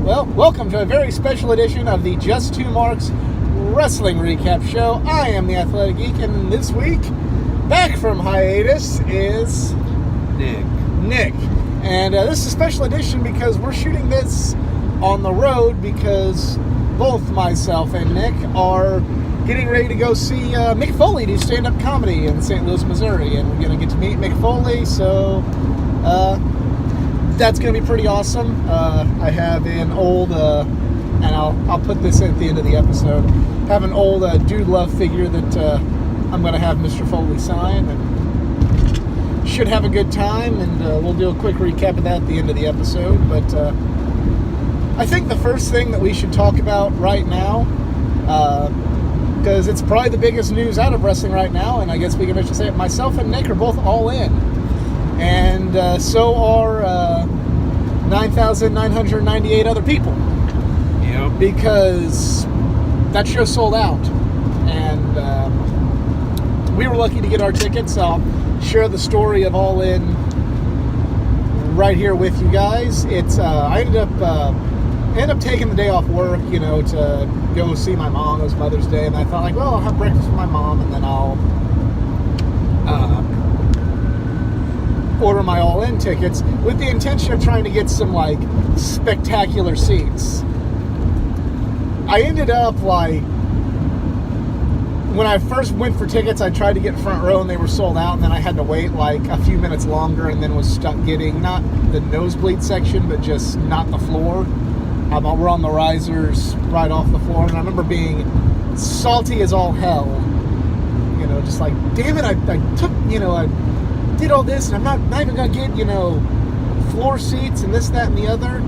Well, welcome to a very special edition of the Just Two Marks Wrestling Recap Show. I am the Athletic Geek, and this week, back from hiatus, is Nick. And this is a special edition because we're shooting this on the road because both myself and Nick are getting ready to go see Mick Foley do stand-up comedy in St. Louis, Missouri. And we're going to get to meet Mick Foley, so that's going to be pretty awesome. I have an old, and I'll put this at the end of the episode, have an old Dude Love figure that I'm going to have Mr. Foley sign, and should have a good time, and we'll do a quick recap of that at the end of the episode. But I think the first thing that we should talk about right now, because it's probably the biggest news out of wrestling right now, and I guess we can just say it, myself and Nick are both all in. And so are 9,998 other people. Yep. Because that show sold out. And we were lucky to get our tickets. I'll share the story of All In right here with you guys. It's I ended up taking the day off work, to go see my mom. It was Mother's Day, and I thought, I'll have breakfast with my mom, and then I'll order my All In tickets with the intention of trying to get some spectacular seats. I ended up when I first went for tickets, I tried to get front row and they were sold out, and then I had to wait a few minutes longer, and then was stuck getting not the nosebleed section, but just not the floor. We're on the risers right off the floor, and I remember being salty as all hell. Just damn it, I took, I did all this, and I'm not even going to get, floor seats and this, that, and the other.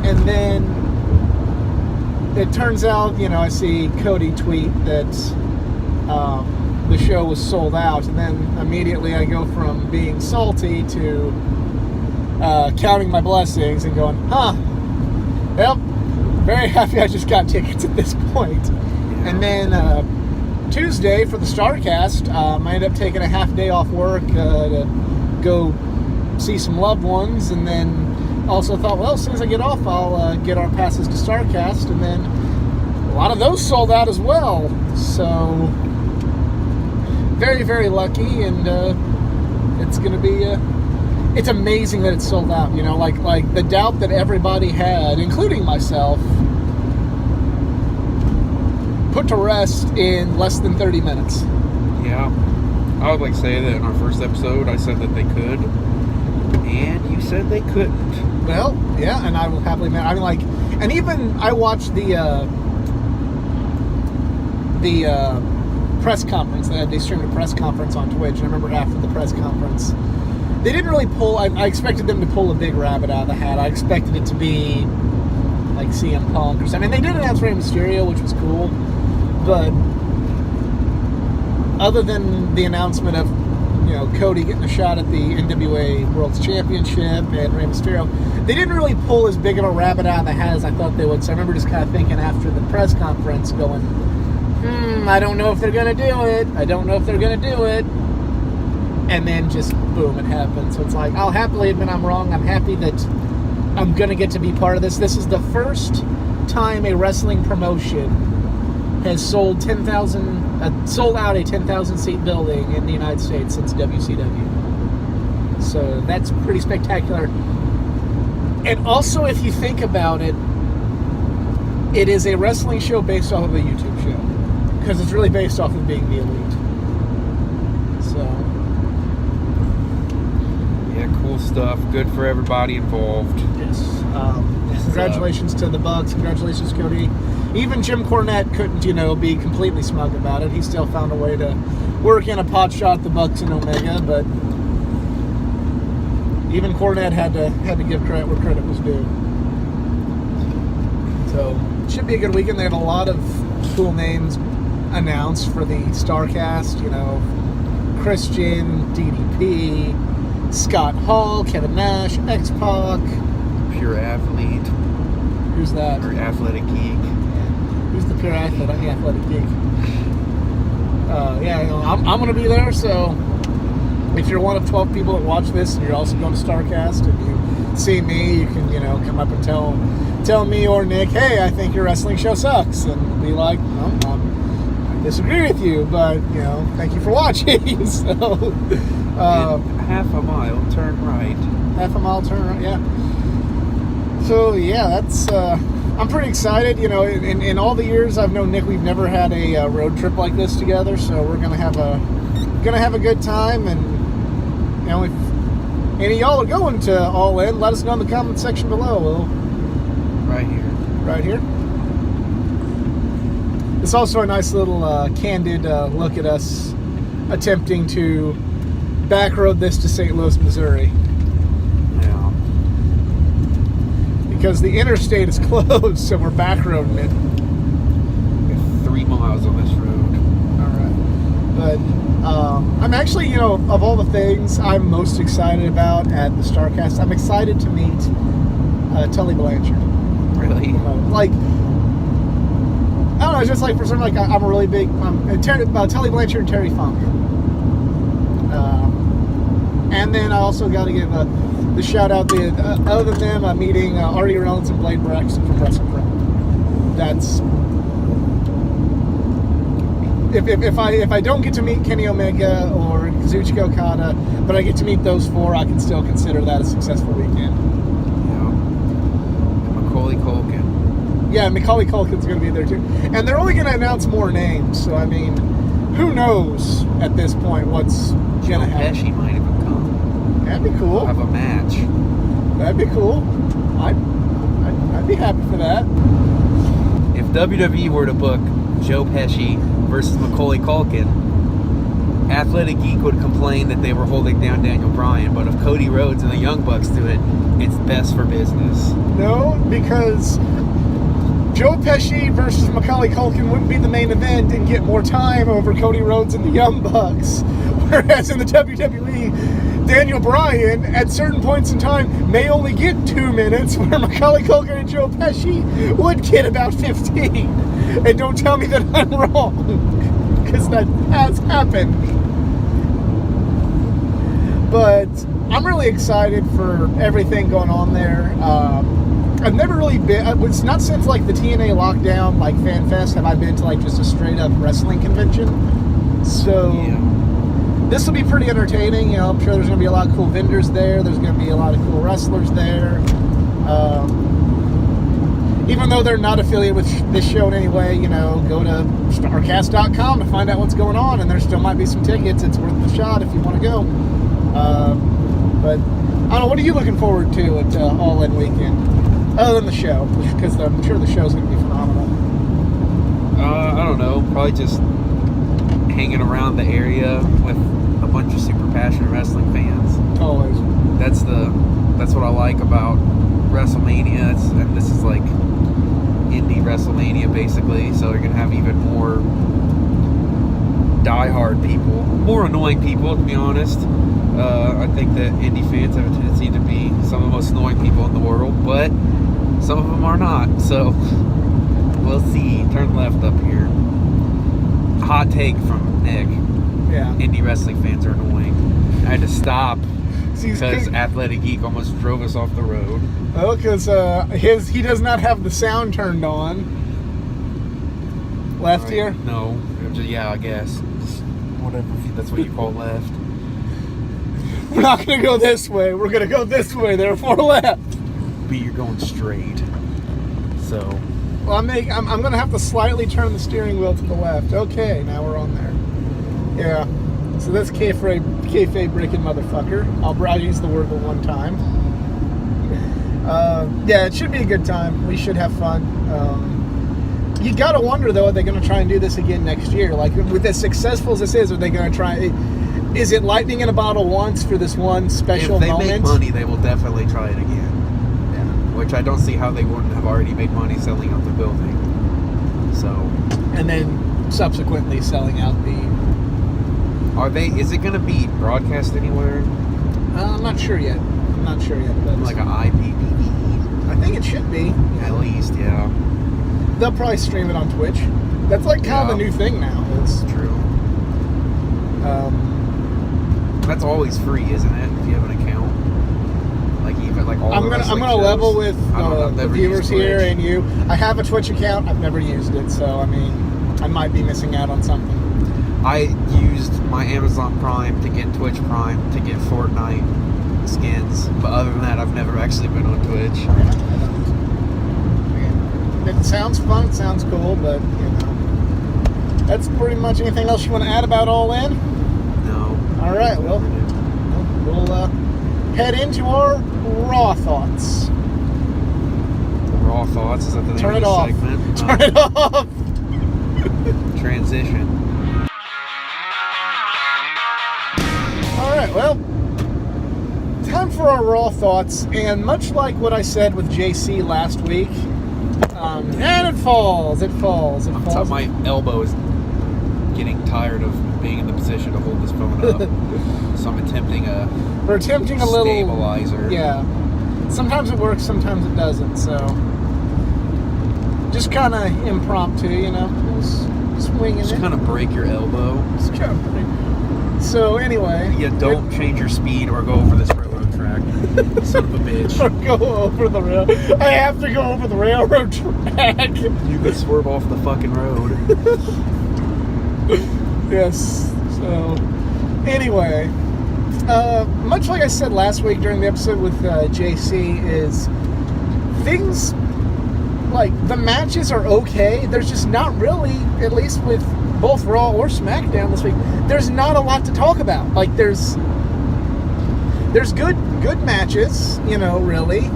And then it turns out, I see Cody tweet that the show was sold out, and then immediately I go from being salty to counting my blessings and going, well, very happy I just got tickets at this point. And then Tuesday for the StarrCast, I ended up taking a half day off work to go see some loved ones, and then also thought, well, as soon as I get off, I'll get our passes to StarrCast, and then a lot of those sold out as well. So very, very lucky, and it's going to be it's amazing that it's sold out. Like the doubt that everybody had, including myself, put to rest in less than 30 minutes. Yeah. I would say that in our first episode, I said that they could, and you said they couldn't. Well, yeah, and I will happily admit, and even I watched the press conference. They streamed a press conference on Twitch, and I remember after the press conference, they didn't really pull, I expected them to pull a big rabbit out of the hat. I expected it to be like CM Punk or something. They did announce Rey Mysterio, which was cool, but other than the announcement of, Cody getting a shot at the NWA World's Championship and Rey Mysterio, they didn't really pull as big of a rabbit out of the hat as I thought they would. So I remember just kind of thinking after the press conference going, I don't know if they're going to do it. I don't know if they're going to do it. And then just, boom, it happened. So it's I'll happily admit I'm wrong. I'm happy that I'm going to get to be part of this. This is the first time a wrestling promotion has sold out a 10,000 seat building in the United States since WCW. So that's pretty spectacular. And also, if you think about it, it is a wrestling show based off of a YouTube show, because it's really based off of being the Elite. So yeah, cool stuff. Good for everybody involved. Yes. Congratulations to the Bucks. Congratulations, Cody. Even Jim Cornette couldn't, be completely smug about it. He still found a way to work in a pot shot the Bucks and Omega, but even Cornette had to give credit where credit was due. So it should be a good weekend. They have a lot of cool names announced for the StarrCast. Christian, DDP, Scott Hall, Kevin Nash, X-Pac. Pure Athlete. Who's that? Or Athletic Geek. Who's the Pure Athlete? I'm the Athletic Geek. I'm going to be there, so if you're one of 12 people that watch this and you're also going to StarrCast and you see me, you can, come up and tell me or Nick, hey, I think your wrestling show sucks, and be like, I disagree with you, but thank you for watching. So half a mile, turn right. Half a mile, turn right. Yeah. So yeah, that's. I'm pretty excited. In all the years I've known Nick, we've never had a road trip like this together. So we're gonna have a good time, and if any of y'all are going to All In, let us know in the comment section below. Right here. It's also a nice little candid look at us attempting to backroad this to St. Louis, Missouri. Yeah. Because the interstate is closed, so we're backroading it. 3 miles on this road. All right. But I'm actually, of all the things I'm most excited about at the StarrCast, I'm excited to meet Tully Blanchard. Really? Like, I don't know, it's just like for some, like I'm a really big Tully Blanchard and Terry Funk. And then I also got to give the shout out to other than them, I'm meeting Artie Reynolds and Blade Braxton from Wrestling Pro. That's if I don't get to meet Kenny Omega or Kazuchika Okada, but I get to meet those four, I can still consider that a successful weekend. Yeah. Macaulay Culkin. Yeah, Macaulay Culkin's going to be there too. And they're only going to announce more names, so I mean, who knows at this point what's going to happen. Pesci might even come. That'd be cool. Have a match. That'd be cool. I'd be happy for that. If WWE were to book Joe Pesci versus Macaulay Culkin, Athletic Geek would complain that they were holding down Daniel Bryan, but if Cody Rhodes and the Young Bucks do it, it's best for business. No, because Joe Pesci versus Macaulay Culkin wouldn't be the main event and get more time over Cody Rhodes and the Young Bucks. Whereas in the WWE, Daniel Bryan, at certain points in time, may only get 2 minutes, where Macaulay Culkin and Joe Pesci would get about 15. And don't tell me that I'm wrong, because that has happened. But I'm really excited for everything going on there. I've never really been, it's not since like the TNA lockdown, like Fan Fest, have I been to like just a straight up wrestling convention. So this will be pretty entertaining. I'm sure there's going to be a lot of cool vendors there. There's going to be a lot of cool wrestlers there. Even though they're not affiliated with this show in any way, go to starrcast.com to find out what's going on, and there still might be some tickets. It's worth the shot if you want to go. But I don't know, what are you looking forward to at All In weekend? Other than the show, because I'm sure the show's going to be phenomenal. I don't know. Probably just hanging around the area with a bunch of super passionate wrestling fans. Always. That's what I like about WrestleMania. And this is like indie WrestleMania basically. So you're gonna have even more diehard people, more annoying people, to be honest. I think that indie fans have a tendency to be some of the most annoying people in the world, but some of them are not. So we'll see. Turn left up here. Hot take from Nick. Yeah. Indie wrestling fans are annoying. I had to stop because Athletic Geek almost drove us off the road. Oh, because he does not have the sound turned on. Left Right. here? No. Yeah, I guess. Just whatever. That's what you call left. We're not going to go this way. We're going to go this way, therefore left. But you're going straight. So. Well, I'm going to have to slightly turn the steering wheel to the left. Okay, now we're on there. Yeah. So that's kayfabe breaking motherfucker. I'll use the word the one time. Yeah, it should be a good time. We should have fun. You got to wonder, though, are they going to try and do this again next year? Like, with as successful as this is, are they going to try... Is it lightning in a bottle once for this one special moment? If they make money, they will definitely try it again. Yeah. Which I don't see how they wouldn't have already made money selling out the building. So... And then subsequently selling out the... Is it going to be broadcast anywhere? I'm not sure yet. But Like an IPTV? I think it should be. At least, yeah. They'll probably stream it on Twitch. That's like kind of the new thing now. It's true. That's always free, isn't it? If you have an account, like even like all. I'm gonna level with the viewers here and you. I have a Twitch account. I've never used it, so I mean, I might be missing out on something. I used my Amazon Prime to get Twitch Prime to get Fortnite skins, but other than that, I've never actually been on Twitch. It sounds fun. It sounds cool, but you know, that's pretty much. Anything else you want to add about All In? No. All right. Well, we'll head into our Raw thoughts. Raw thoughts, is that the name Turn of it the off. segment? Turn it off. Transition. All right, well, time for our Raw thoughts, and much like what I said with JC last week, and it falls. My elbow is getting tired of being in the position to hold this phone up, so I'm attempting a little stabilizer. Yeah, sometimes it works, sometimes it doesn't. So just kind of impromptu, you know, just winging Just it. kind of break your elbow. So anyway, Yeah, don't change your speed or go over this railroad track. Son of a bitch. or go over the rail. I have to go over the railroad track. You could swerve off the fucking road. Yes. So anyway, much like I said last week during the episode with JC, is things like the matches are okay. There's just not really, at least with both Raw or SmackDown this week, there's not a lot to talk about. Like there's good matches, you know, really.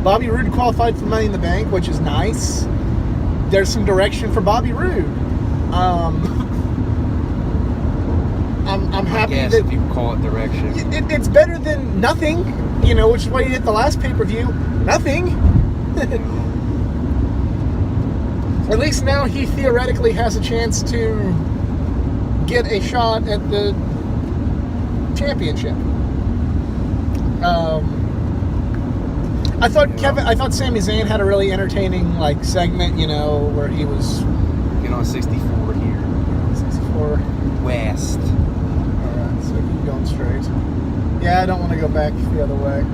Bobby Roode qualified for Money in the Bank, which is nice. There's some direction for Bobby Roode. I'm happy that if you call it direction. It's better than nothing, you know, which is what he did the last pay-per-view. Nothing. At least now he theoretically has a chance to get a shot at the championship. I thought Sami Zayn had a really entertaining segment, you know, where he was Get on 64 here. 64 West. Alright, so keep going straight. Yeah, I don't want to go back the other way.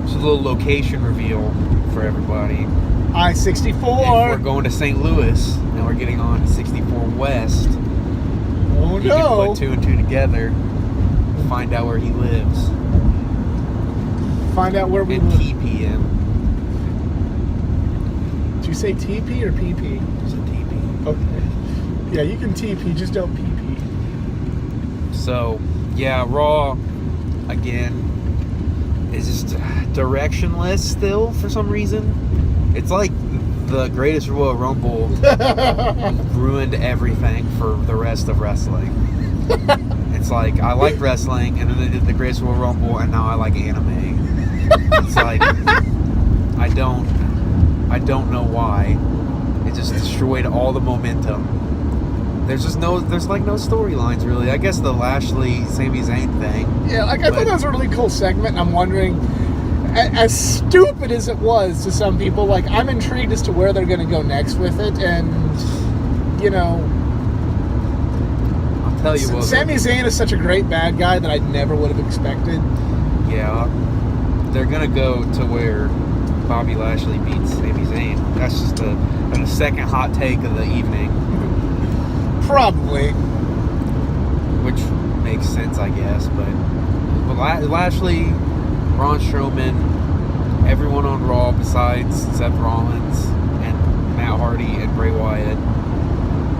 It's a little location reveal for everybody. I-64. If we're going to St. Louis and we're getting on 64 West, Oh you can put two and two together and find out where he lives. Find out where we And live. TP him. Did you say TP or PP? It's a TP. Okay. Yeah, you can TP, just don't PP. So, yeah, Raw, again, is just directionless still for some reason. It's like the Greatest Royal Rumble ruined everything for the rest of wrestling. It's like, I like wrestling, and then they did the Greatest Royal Rumble, and now I like anime. It's like, I don't know why. It just destroyed all the momentum. There's no storylines really. I guess the Lashley Sami Zayn thing. Yeah, I thought that was a really cool segment, and I'm wondering, as stupid as it was to some people, I'm intrigued as to where they're going to go next with it, and, you know, I'll tell you what. Sami Zayn is such a great bad guy that I never would have expected. Yeah, they're going to go to where Bobby Lashley beats Sami Zayn. That's just the second hot take of the evening. Probably. Which makes sense, I guess. But Lashley, Braun Strowman, everyone on Raw besides Seth Rollins and Matt Hardy and Bray Wyatt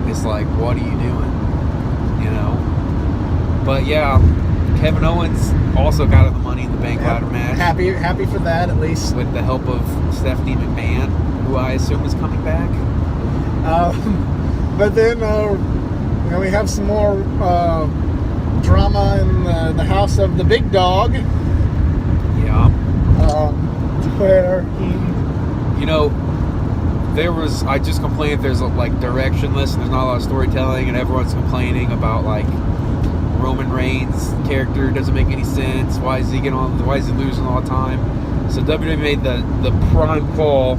is like, what are you doing? You know? But yeah, Kevin Owens also got in the Money in the Bank ladder match. Happy for that, at least. With the help of Stephanie McMahon, who I assume is coming back. But then we have some more drama in the house of the big dog. Yeah. Where he... You know, I just complained there's directionless and there's not a lot of storytelling, and everyone's complaining about Roman Reigns' character doesn't make any sense. Why is he losing all the time? So WWE made the prime call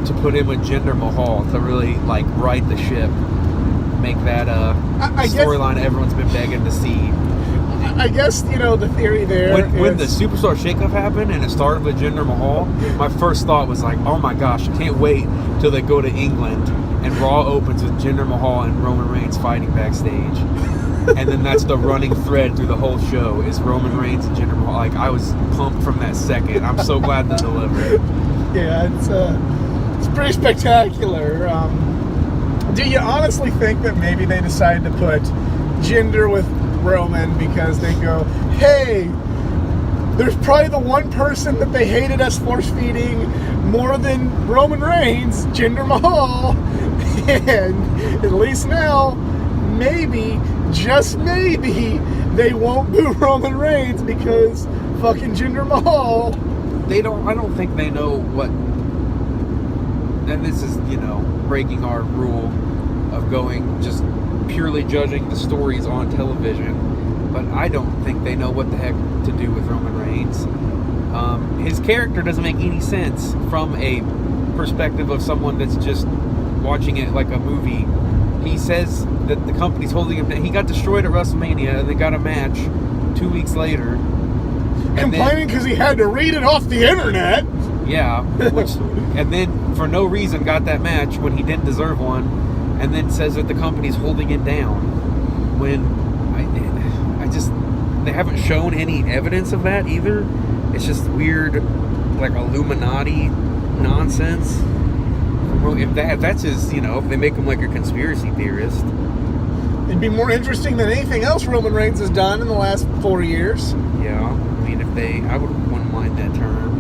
to put in with Jinder Mahal to really right the ship, make that storyline everyone's been begging to see. I guess, the theory there When the is... Superstar Shakeup happened and it started with Jinder Mahal, my first thought was like, oh my gosh, I can't wait till they go to England and Raw opens with Jinder Mahal and Roman Reigns fighting backstage. And then that's the running thread through the whole show is Roman Reigns and Jinder Mahal. Like, I was pumped from that second. I'm so glad they delivered. Yeah, it's pretty spectacular. Do you honestly think that maybe they decided to put Jinder with Roman because they go, hey, there's probably the one person that they hated us force feeding more than Roman Reigns, Jinder Mahal, and at least now, maybe, just maybe, they won't boo Roman Reigns because fucking Jinder Mahal. I don't think they know what, and this is, breaking our rule of going just purely judging the stories on television, but I don't think they know what the heck to do with Roman Reigns. His character doesn't make any sense from a perspective of someone that's just watching it like a movie. He says that the company's holding him down. He got destroyed at WrestleMania and they got a match 2 weeks later. Complaining because he had to read it off the internet. Yeah, and then for no reason got that match when he didn't deserve one, and then says that the company's holding it down when they haven't shown any evidence of that either. It's just weird, like Illuminati nonsense. If that's his, if they make him like a conspiracy theorist, it'd be more interesting than anything else Roman Reigns has done in the last 4 years. Yeah, I mean, I wouldn't mind that term.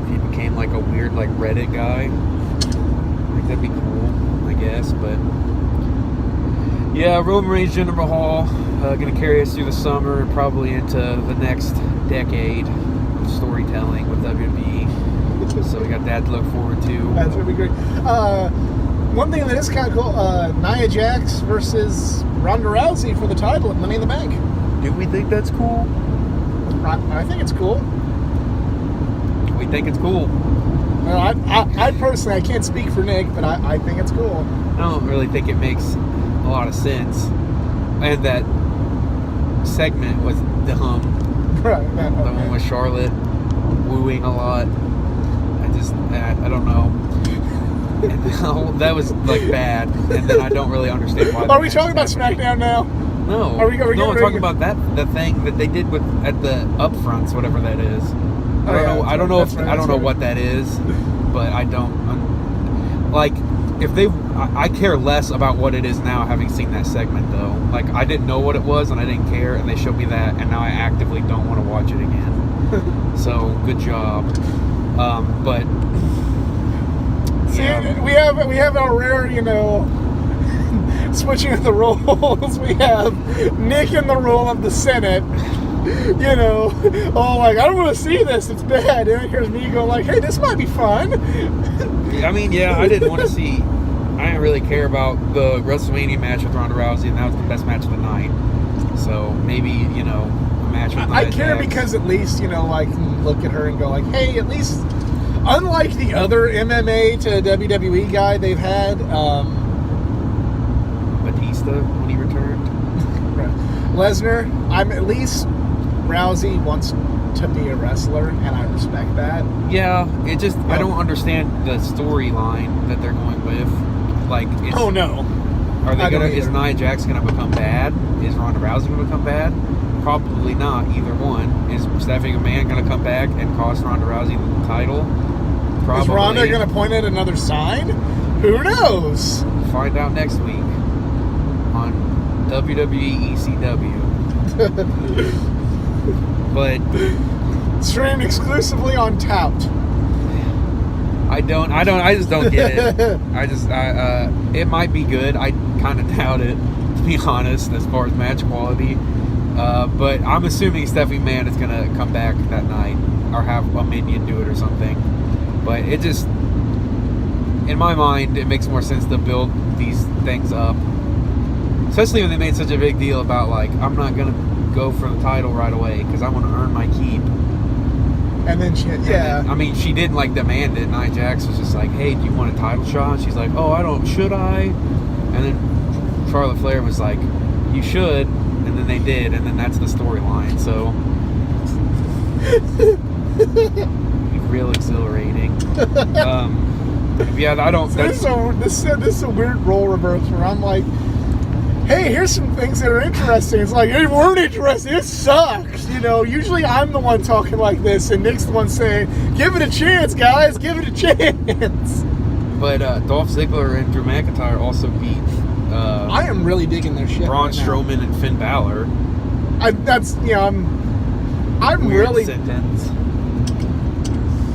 If he became like a weird, like Reddit guy, like that'd be cool, I guess. But yeah, Roman Reigns, Jinder Mahal, gonna carry us through the summer and probably into the next decade of storytelling with WWE. So we got that to look forward to. That's gonna be great. One thing that is kind of cool, Nia Jax versus Ronda Rousey for the title at Money in the Bank. Do we think that's cool? I think it's cool. We think it's cool. Well, I personally, I can't speak for Nick, but I think it's cool. I don't really think it makes a lot of sense. And that segment was dumb. Right. The one with Charlotte wooing a lot. I don't know. And that was like bad, and then I don't really understand why. Are we talking about SmackDown now? No. Are we I'm talking about the thing that they did at the upfronts, whatever that is. I don't know what that is, but I don't like if they. I care less about what it is now, having seen that segment though. Like I didn't know what it was, and I didn't care, and they showed me that, and now I actively don't want to watch it again. So good job. But see, we have our rare, switching of the roles. We have Nick in the role of the Senate. I don't want to see this. It's bad. And here's me going like, hey, this might be fun. I mean, yeah, I didn't want to see. I didn't really care about the WrestleMania match with Ronda Rousey, and that was the best match of the night. So maybe a match with Nia I care Jax. because at least I can look at her and go like, hey, at least unlike the other MMA to WWE guy they've had, Batista when he returned. Lesnar, I'm at least Rousey wants to be a wrestler, and I respect that. Yeah, it just I don't understand the storyline that they're going with. Like, oh no, are they gonna? Is Nia Jax gonna become bad? Is Ronda Rousey gonna become bad? Probably not. Either one. Is Stephanie McMahon gonna come back and cost Ronda Rousey the title? Probably. Is Ronda gonna point at another side? Who knows? Find out next week on WWE ECW. But streamed exclusively on Tout. I just don't get it. It might be good. I kind of doubt it, to be honest, as far as match quality. But I'm assuming Stephanie McMahon is gonna come back that night or have a minion do it or something. But it just, in my mind, it makes more sense to build these things up. Especially when they made such a big deal about, like, I'm not going to go for the title right away because I want to earn my keep. And then she didn't, like, demand it. Nia Jax was just like, hey, do you want a title shot? And she's like, oh, should I? And then Charlotte Flair was like, you should. and then they did, and then that's the storyline. So real exhilarating. Yeah, I don't. So this is a weird role reverse where I'm like, hey, here's some things that are interesting. It's like, they weren't interesting. It sucks. You know, usually I'm the one talking like this, and Nick's the one saying, give it a chance, guys. Give it a chance. But Dolph Ziggler and Drew McIntyre also beat. I am really digging their shit. Braun right Strowman now. And Finn Balor. I'm Weird really. sentence.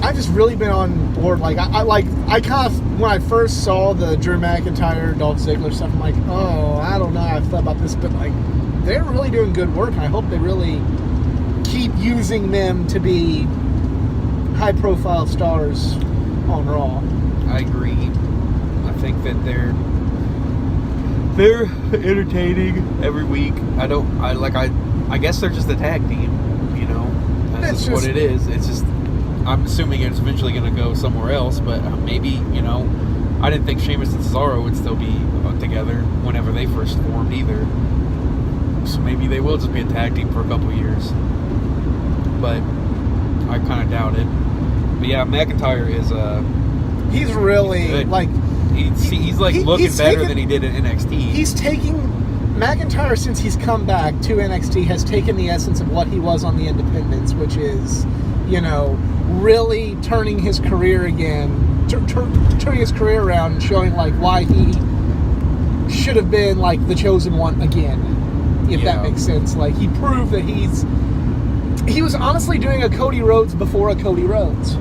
I've just really been on board. Like I kind of, when I first saw the Drew McIntyre, Dolph Ziggler stuff, I'm like, oh, I don't know how I feel about this, but like, they're really doing good work, and I hope they really keep using them to be high-profile stars on Raw. I agree. I think that they're entertaining every week. I guess they're just a tag team, you know. That's just what it is. It's just, I'm assuming it's eventually going to go somewhere else, but maybe, you know, I didn't think Sheamus and Cesaro would still be together whenever they first formed either. So maybe they will just be a tag team for a couple years. But I kind of doubt it. But yeah, McIntyre is he's really good. like he's looking better than he did in NXT. He's taking McIntyre, since he's come back to NXT, has taken the essence of what he was on the Independents, which is, you know, really turning his career again, turning his career around and showing like why he should have been like the chosen one again, if that makes sense. Like, he proved that he was honestly doing a Cody Rhodes before a Cody Rhodes,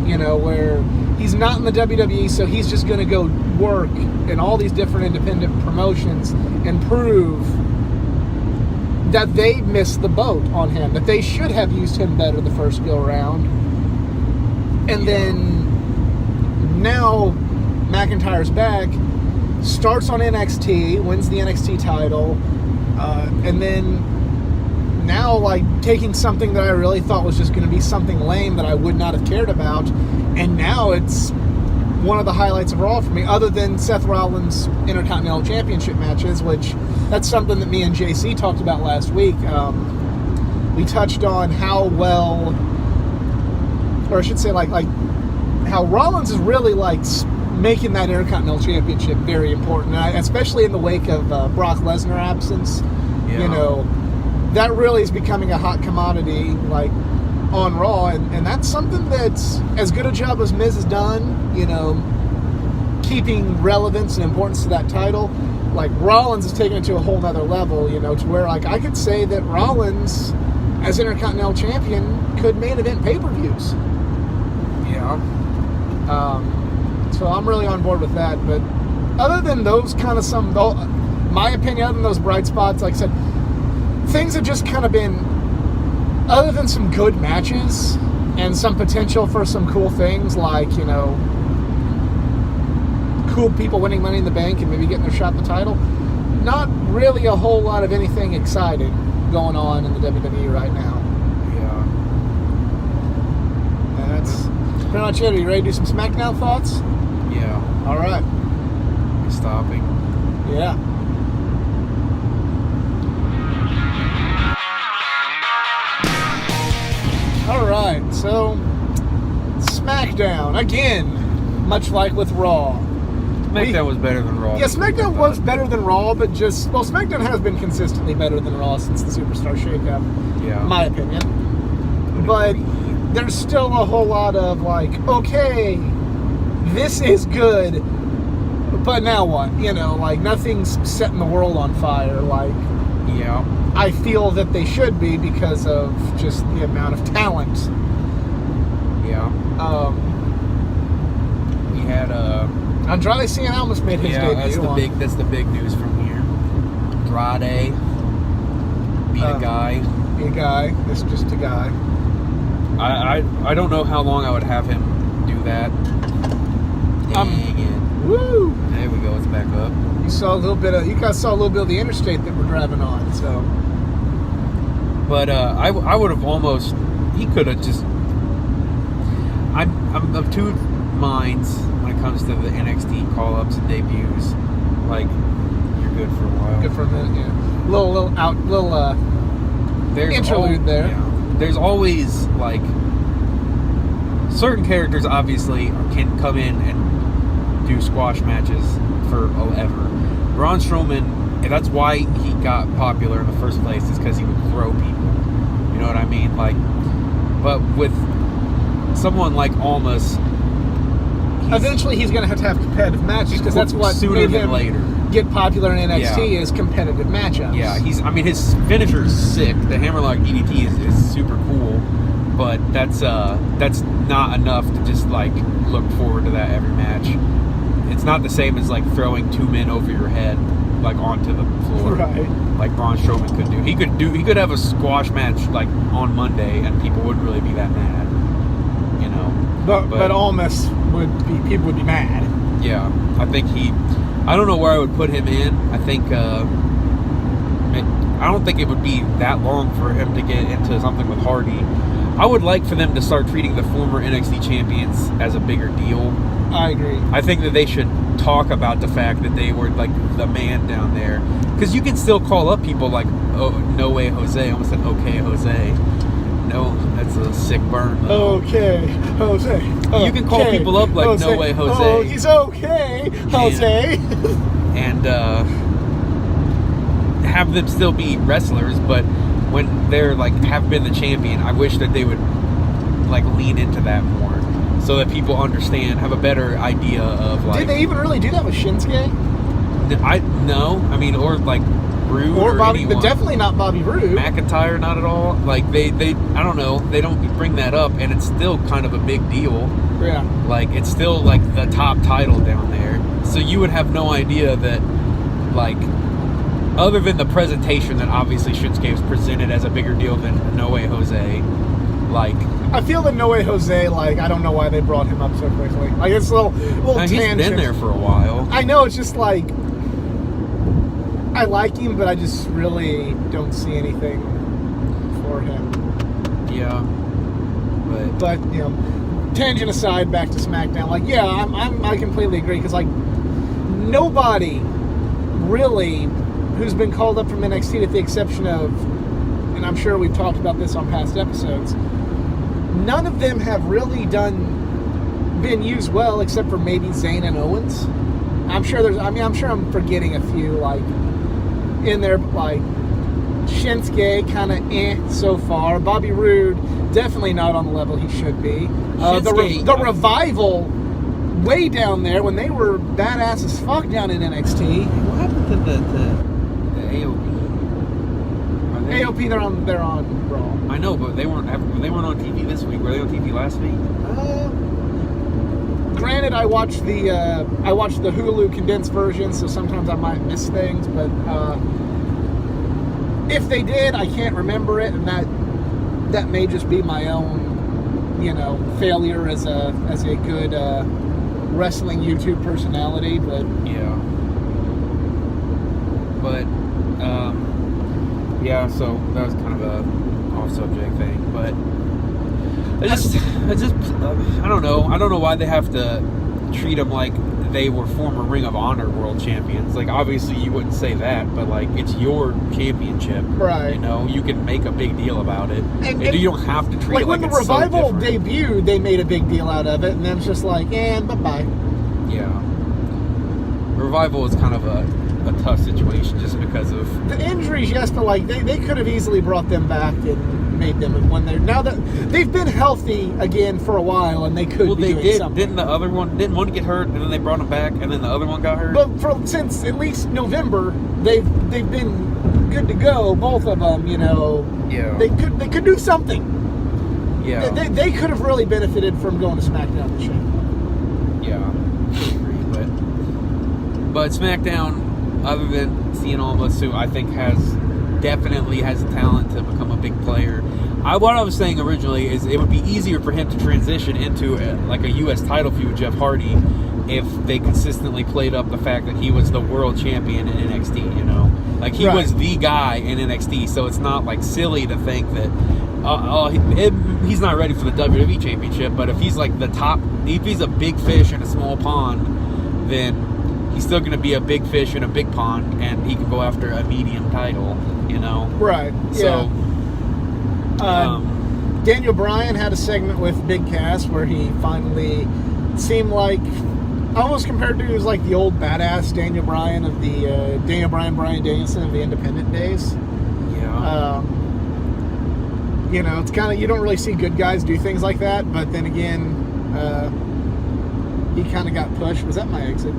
you know, where he's not in the WWE, so he's just going to go work in all these different independent promotions and prove that they missed the boat on him, that they should have used him better the first go around. And then now McIntyre's back, starts on NXT, wins the NXT title, and then now, like, taking something that I really thought was just going to be something lame that I would not have cared about, and now it's one of the highlights of Raw for me, other than Seth Rollins' Intercontinental Championship matches, which that's something that me and JC talked about last week. We touched on how well, or I should say, like how Rollins is really like making that Intercontinental Championship very important, especially in the wake of Brock Lesnar absence. Yeah. You know, that really is becoming a hot commodity, like, on Raw, and that's something that's as good a job as Miz has done, you know, keeping relevance and importance to that title. Like, Rollins is taking it to a whole nother level, you know, to where, like, I could say that Rollins, as Intercontinental Champion, could main event pay-per-views. Yeah. So I'm really on board with that, but other than those kind of my opinion, other than those bright spots, like I said, things have just kind of been, other than some good matches and some potential for some cool things, like, you know, cool people winning Money in the Bank and maybe getting their shot at the title, not really a whole lot of anything exciting going on in the WWE right now. Yeah. And that's pretty much it. Are you ready to do some SmackDown thoughts? Yeah. All right. You're stopping. Yeah. Alright, so SmackDown, again, much like with Raw. SmackDown was better than Raw. Yeah, SmackDown was better than Raw, but SmackDown has been consistently better than Raw since the Superstar shakeup, Yeah. in my opinion. But there's still a whole lot of, like, okay, this is good, but now what? You know, like, nothing's setting the world on fire, like, Yeah. I feel that they should be because of just the amount of talent. Yeah. We had Andrade Cien Almas made his debut. That's the big news from here. Andrade beat a guy. Be a guy. It's just a guy. I don't know how long I would have him do that. Dang it. Woo! There we go. It's back up. You guys saw a little bit of the interstate that we're driving on, so. But I would have almost. He could have just. I'm of two minds when it comes to the NXT call-ups and debuts. Like, you're good for a while. Good for a minute, yeah. little interlude there. Yeah. There's always like certain characters obviously can come in and do squash matches forever. Braun Strowman, and that's why he got popular in the first place, is because he would throw people. You know what I mean? Like, but with someone like Almas, eventually he's going to have competitive matches, because that's what sooner made than him later get popular in NXT is competitive matchups. Yeah, his finisher is sick. The Hammerlock DDT is super cool, but that's not enough to just like look forward to that every match. It's not the same as like throwing two men over your head like onto the floor, right? Like Braun Strowman could do. He could have a squash match like on Monday, and people wouldn't really be that mad, you know. But Almas people would be mad. Yeah, I think I don't know where I would put him in. I think I don't think it would be that long for him to get into something with Hardy. I would like for them to start treating the former NXT champions as a bigger deal. I agree. I think that they should talk about the fact that they were like the man down there, because you can still call up people like, oh, No Way Jose. I almost said Okay Jose. No, that's a sick burn though. Okay Jose. You can call people up like Jose. No Way Jose. Oh, he's okay Jose. And have them still be wrestlers, but when they're like have been the champion, I wish that they would like lean into that more, so that people understand, have a better idea of like. Did they even really do that with Shinsuke? I mean, or like Rude or Bobby, anyone. But definitely not Bobby Roode. McIntyre, not at all. Like they I don't know, they don't bring that up, and it's still kind of a big deal. Yeah. Like it's still like the top title down there, so you would have no idea that, like, other than the presentation that obviously Shinsuke was presented as a bigger deal than No Way Jose. Like, I feel that No Way Jose, like, I don't know why they brought him up so quickly. Like, it's a little tangent. He's been there for a while. I know, it's just like, I like him, but I just really don't see anything for him. Yeah. But you know, tangent aside, back to SmackDown. Like, yeah, I completely agree, because like nobody really who's been called up from NXT, with the exception of, and I'm sure we've talked about this on past episodes, none of them have really been used well, except for maybe Zayn and Owens. I'm sure I'm forgetting a few like in there, but like Shinsuke kind of so far. Bobby Roode definitely not on the level he should be. The Revival way down there when they were badass as fuck down in NXT. What happened to the AOP? AOP, they're on Raw. I know, but they weren't on TV this week. Were they on TV last week? Granted, I watched the Hulu condensed version, so sometimes I might miss things. But if they did, I can't remember it, and that may just be my own, failure as a good wrestling YouTube personality. But yeah. But yeah, so that was kind of a off-subject thing, but I don't know. I don't know why they have to treat them like they were former Ring of Honor world champions. Like, obviously you wouldn't say that, but like, it's your championship, right? You can make a big deal about it, and you don't have to treat it like when the it's Revival so debuted, they made a big deal out of it, and then it's just like, bye-bye. Yeah, Revival is kind of a tough situation just because of the injuries. Yes, but like they could have easily brought them back and made them when they're now that they've been healthy again for a while, and they could be doing something. Didn't didn't one get hurt, and then they brought him back, and then the other one got hurt? But since at least November, they've been good to go, both of them. Yeah, they could do something. Yeah, they could have really benefited from going to SmackDown this year. Yeah, I agree, but SmackDown, other than Cien Almas, who I think definitely has the talent to become a big player. What I was saying originally is it would be easier for him to transition into a U.S. title feud with Jeff Hardy if they consistently played up the fact that he was the world champion in NXT, Like, he was the guy in NXT, so it's not, like, silly to think that he's not ready for the WWE championship, but if he's, like, if he's a big fish in a small pond, then he's still going to be a big fish in a big pond, and he could go after a medium title, you know? Right. So, Daniel Bryan had a segment with Big Cass where he finally seemed like, almost compared to, he was like the old badass Daniel Bryan of the Bryan Danielson of the independent days. yeah. You know, it's kind of, you don't really see good guys do things like that, but then again, he kind of got pushed. Was that my exit?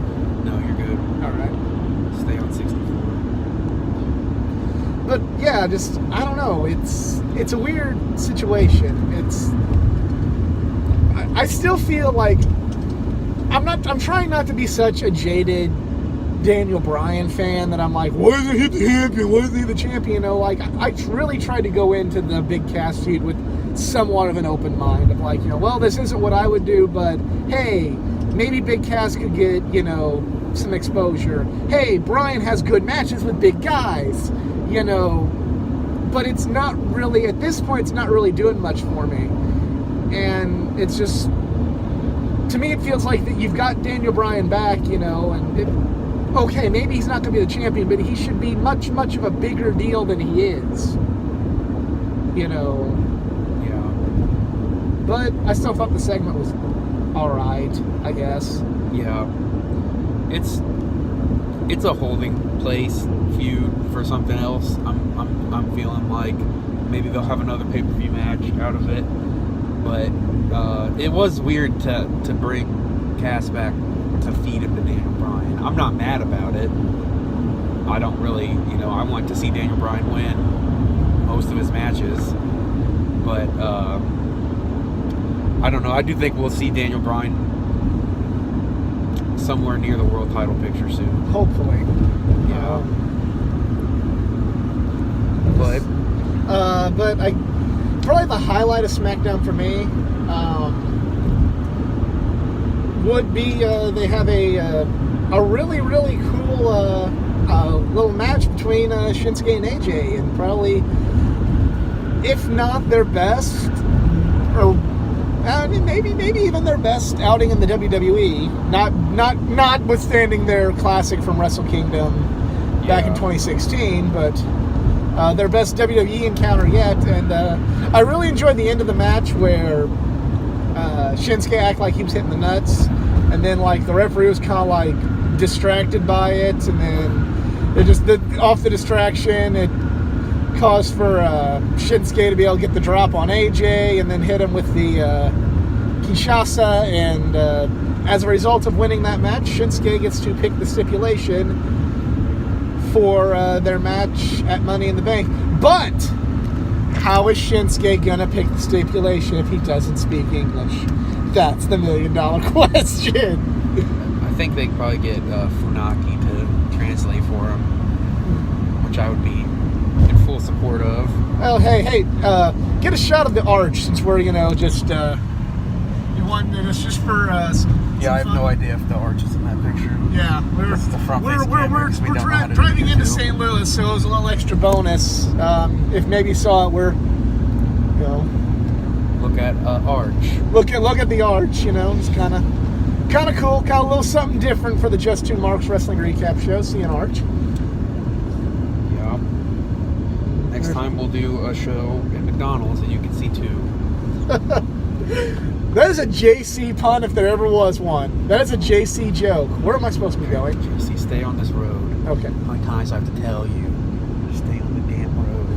No, you're good. All right. Stay on 64. But yeah, just, I don't know. It's a weird situation. I still feel like I'm trying not to be such a jaded Daniel Bryan fan that I'm like, why isn't he the champion? Why isn't he the champion? You know, like, I really tried to go into the Big Cass feud with somewhat of an open mind of like, you know, well, this isn't what I would do, but hey, maybe Big Cass could get, you know, some exposure. Hey, Bryan has good matches with big guys, you know, but it's not really, at this point, it's not really doing much for me. And it's just, to me, it feels like that you've got Daniel Bryan back, you know, and okay, maybe he's not going to be the champion, but he should be much, much of a bigger deal than he is, you know. Yeah. But I still thought the segment was all right, I guess. Yeah. It's a holding place feud for something else. I'm feeling like maybe they'll have another pay-per-view match out of it. But it was weird to bring Cass back to feed him to Daniel Bryan. I'm not mad about it. I don't really, you know, I want to see Daniel Bryan win most of his matches. But I don't know. I do think we'll see Daniel Bryan somewhere near the world title picture soon. Hopefully. Yeah. But probably the highlight of SmackDown for me would be they have a really, really cool little match between Shinsuke and AJ, and probably, if not their best, or I mean, maybe even their best outing in the WWE, notwithstanding their classic from Wrestle Kingdom back in 2016, but their best WWE encounter yet. And I really enjoyed the end of the match where Shinsuke acted like he was hitting the nuts, and then like the referee was kind of like distracted by it, and then it just off the distraction, it caused for Shinsuke to be able to get the drop on AJ and then hit him with the Kinshasa, and as a result of winning that match, Shinsuke gets to pick the stipulation for their match at Money in the Bank. But how is Shinsuke gonna pick the stipulation if he doesn't speak English? That's the $1 million question. I think they could probably get Funaki to translate for him, which I would be in full support of. Well, hey, get a shot of the arch since we're, you know, just you want this just for Yeah, I have no idea if the arch is in that picture. Yeah, we're driving into St. Louis, so it was a little extra bonus. If maybe you saw it, we're, you know, look at arch. Look at the arch. You know, it's kind of cool. Got a little something different for the Just Two Marks Wrestling Recap Show. See an arch. Yeah. Next time we'll do a show at McDonald's and you can see two. That is a JC pun if there ever was one. That is a JC joke. Where am I supposed to be going? JC, stay on this road. Okay. How many times I have to tell you? Stay on the damn road.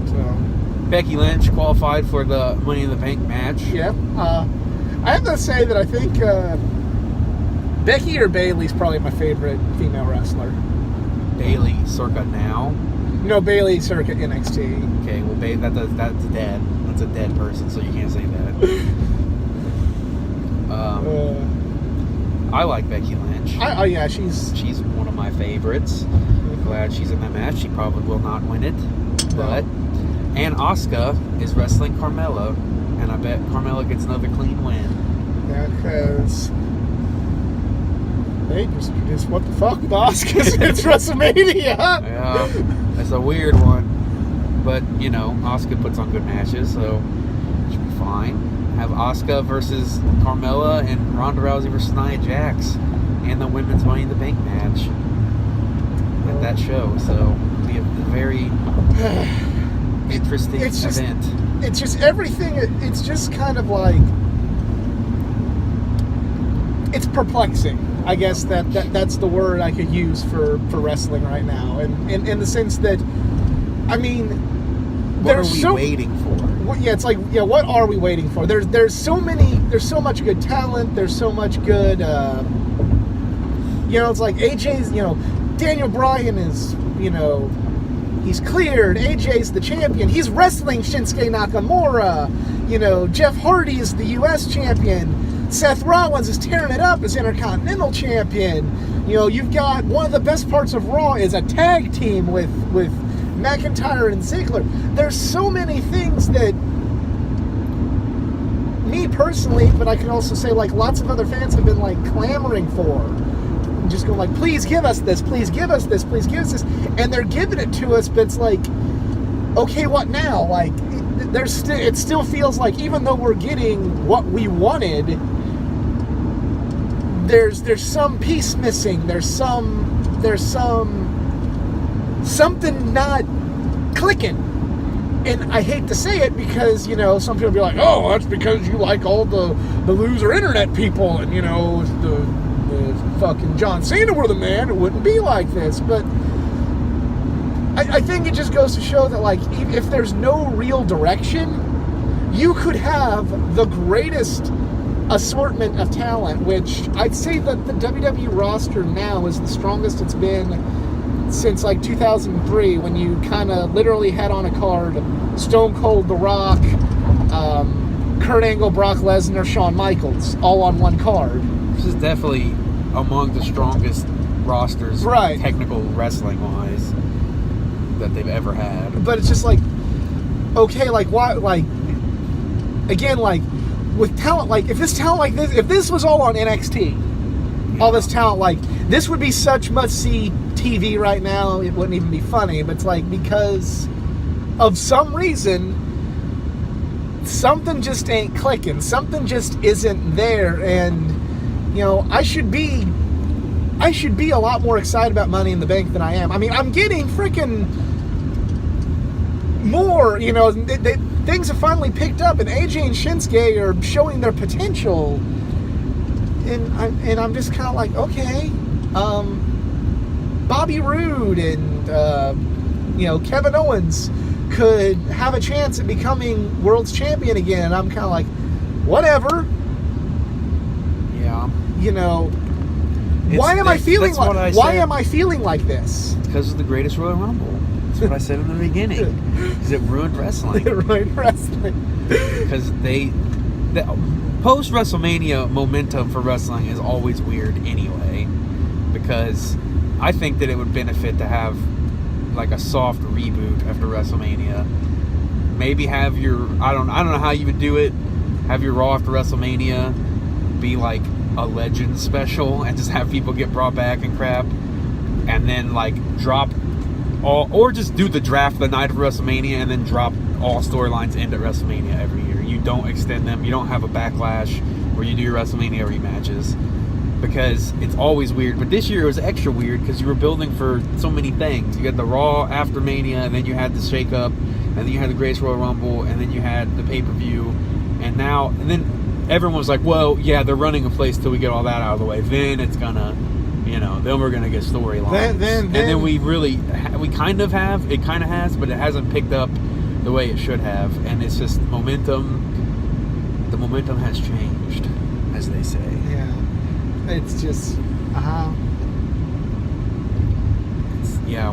So, Becky Lynch qualified for the Money in the Bank match. yeah. I have to say that I think Becky or Bayley's probably my favorite female wrestler. Bayley, circa now. No, Bayley circa NXT. Okay, well, that's dead. That's a dead person, so you can't say that. I like Becky Lynch. Yeah, she's one of my favorites. Glad she's in that match. She probably will not win it, but and Asuka is wrestling Carmella, and I bet Carmella gets another clean win. Yeah, because they just what the fuck with Asuka since WrestleMania? Yeah, that's a weird one. But, you know, Asuka puts on good matches, so it should be fine. Have Asuka versus Carmella and Ronda Rousey versus Nia Jax. and the women's Money in the Bank match at that show. So it'll be a very interesting event. It's just everything. It's just kind of like, it's perplexing. I guess that's the word I could use for wrestling right now, and in the sense that, I mean, what are we waiting for? Yeah, it's like, yeah, what are we waiting for? There's so much good talent. There's so much good. It's like AJ's. Daniel Bryan is. He's cleared. AJ's the champion. He's wrestling Shinsuke Nakamura. Jeff Hardy is the U.S. champion. Seth Rollins is tearing it up as Intercontinental champion. You've got one of the best parts of Raw is a tag team with McIntyre and Ziggler. There's so many things that me personally, but I can also say like lots of other fans have been like clamoring for. Just going like, please give us this, please give us this, please give us this. And they're giving it to us, but it's like, okay, what now? Like, it still feels like even though we're getting what we wanted, there's some piece missing. There's something not clicking. And I hate to say it because, some people be like, oh, that's because you like all the loser internet people and, the fucking John Cena were the man, it wouldn't be like this. But I think it just goes to show that, like, if there's no real direction, you could have the greatest assortment of talent, which I'd say that the WWE roster now is the strongest it's been since like 2003, when you kind of literally had on a card Stone Cold, The Rock, Kurt Angle, Brock Lesnar, Shawn Michaels, all on one card. This is definitely among the strongest rosters, right, technical wrestling wise, that they've ever had. But it's just like, okay, like, why, like, again, like, with talent, like, if this talent like this, if this was all on NXT, all this talent, like, this would be such must-see TV right now, it wouldn't even be funny. But it's like, because of some reason, something just ain't clicking, something just isn't there. And I should be a lot more excited about Money in the Bank than I am. I mean, I'm getting freaking more, things have finally picked up, and AJ and Shinsuke are showing their potential. And I'm just kind of like, okay, Bobby Roode and Kevin Owens could have a chance at becoming world's champion again. And I'm kind of like, whatever. Yeah. Why am I feeling like this? Because of the greatest Royal Rumble. That's what I said in the beginning. Because it ruined wrestling. It ruined wrestling. Because the post WrestleMania momentum for wrestling is always weird anyway. Because I think that it would benefit to have like a soft reboot after WrestleMania. Maybe have your, I don't know how you would do it. Have your Raw after WrestleMania be like a Legends special and just have people get brought back and crap, and then like drop all, or just do the draft the night of WrestleMania and then drop all storylines into WrestleMania every year. You don't extend them. You don't have a Backlash where you do your WrestleMania rematches, because it's always weird. But this year it was extra weird because you were building for so many things. You had the Raw after Mania, and then you had the shake-up, and then you had the Greatest Royal Rumble, and then you had the pay-per-view, and then everyone was like, well, yeah, they're running a place till we get all that out of the way. Then it's gonna, then we're gonna get storylines. And then we kind of have, it kind of has, but it hasn't picked up the way it should have. And it's just momentum. The momentum has changed, as they say. Yeah. It's just,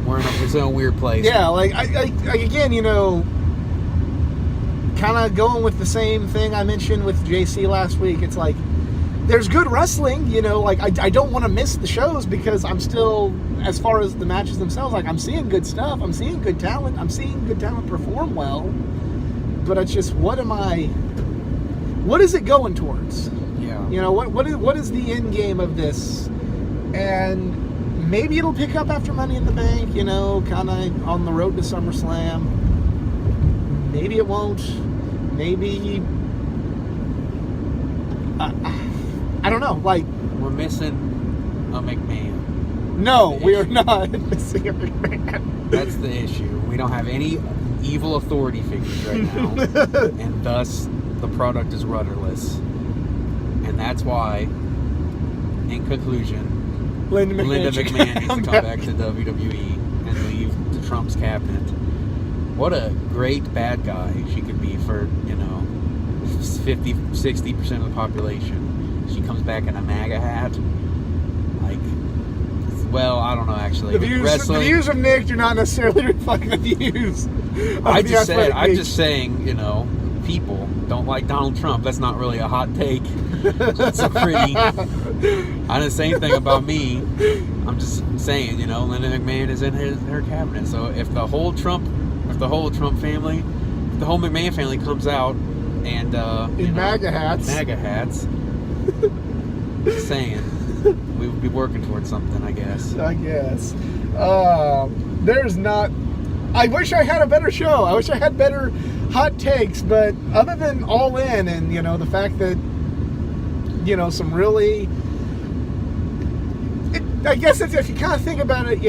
we're in a weird place. Yeah, like, I again, kind of going with the same thing I mentioned with JC last week. It's like, there's good wrestling, like, I don't want to miss the shows because I'm still, as far as the matches themselves, like, I'm seeing good stuff, I'm seeing good talent, perform well, but it's just, what is it going towards? Yeah. What is the end game of this? And maybe it'll pick up after Money in the Bank, kind of on the road to SummerSlam. Maybe it won't. Maybe, I don't know. Like, we're missing a McMahon. No, we are not missing a McMahon. That's the issue. We don't have any evil authority figures right now, and thus the product is rudderless. And that's why, in conclusion, Linda McMahon should needs to come back. back to WWE and leave the Trump's cabinet. What a great bad guy she could be for, 50, 60% of the population. She comes back in a MAGA hat. Well, I don't know, actually. The views of Nick do not necessarily reflect the views of I'm the Athletic Geek. just saying, people don't like Donald Trump. That's not really a hot take. That's a pretty... I didn't say anything about me. I'm just saying, Linda McMahon is in her cabinet. So if the whole family, if the whole McMahon family comes out and... in MAGA hats. MAGA hats. Just saying. We would be working towards something, I guess. There's not... I wish I had a better show. I wish I had better hot takes, but other than All In and, the fact that, some really... I guess if you kind of think about it,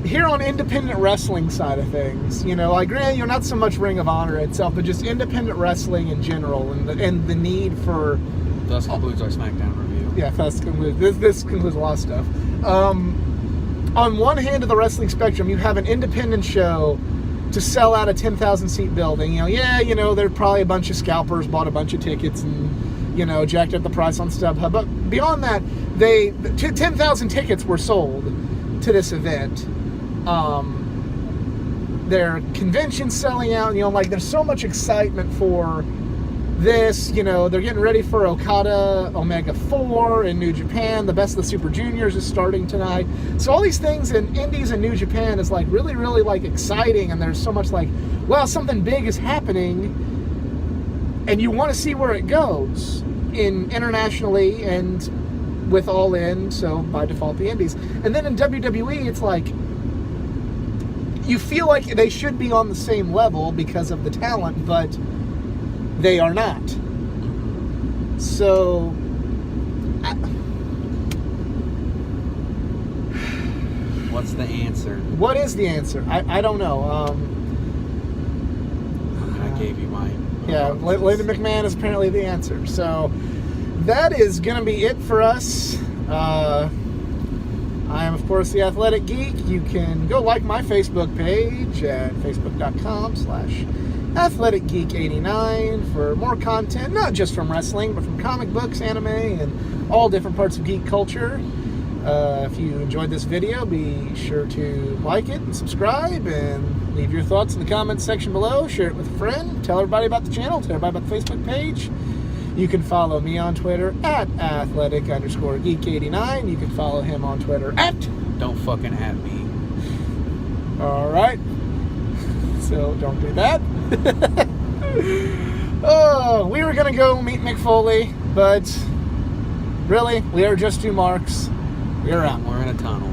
here on independent wrestling side of things, I grant not so much Ring of Honor itself, but just independent wrestling in general and the need for... Thus concludes our SmackDown review. Yeah, this concludes a lot of stuff. On one hand of the wrestling spectrum, you have an independent show to sell out a 10,000 seat building. There's probably a bunch of scalpers bought a bunch of tickets and jacked up the price on StubHub. But beyond that, 10,000 tickets were sold to this event. Their convention's selling out. There's so much excitement for this. They're getting ready for Okada Omega 4 in New Japan. The Best of the Super Juniors is starting tonight. So all these things in Indies and New Japan is really, really exciting, and there's so much something big is happening, and you want to see where it goes internationally and with All In, so by default the Indies. And then in WWE, it's you feel like they should be on the same level because of the talent, but they are not. So, what's the answer? What is the answer? I don't know. I gave you mine. Yeah, Linda McMahon is apparently the answer. So, that is going to be it for us. I am, of course, the Athletic Geek. You can go like my Facebook page at facebook.com/AthleticGeek89 for more content, not just from wrestling, but from comic books, anime, and all different parts of geek culture. If you enjoyed this video, be sure to like it and subscribe and leave your thoughts in the comments section below. Share it with a friend. Tell everybody about the channel. Tell everybody about the Facebook page. You can follow me on Twitter at athletic_geek89. You can follow him on Twitter at... Don't fucking at me. All right. So don't do that. Oh, we were going to go meet Mick Foley, but really, we are just two marks. We're out. We're in a tunnel.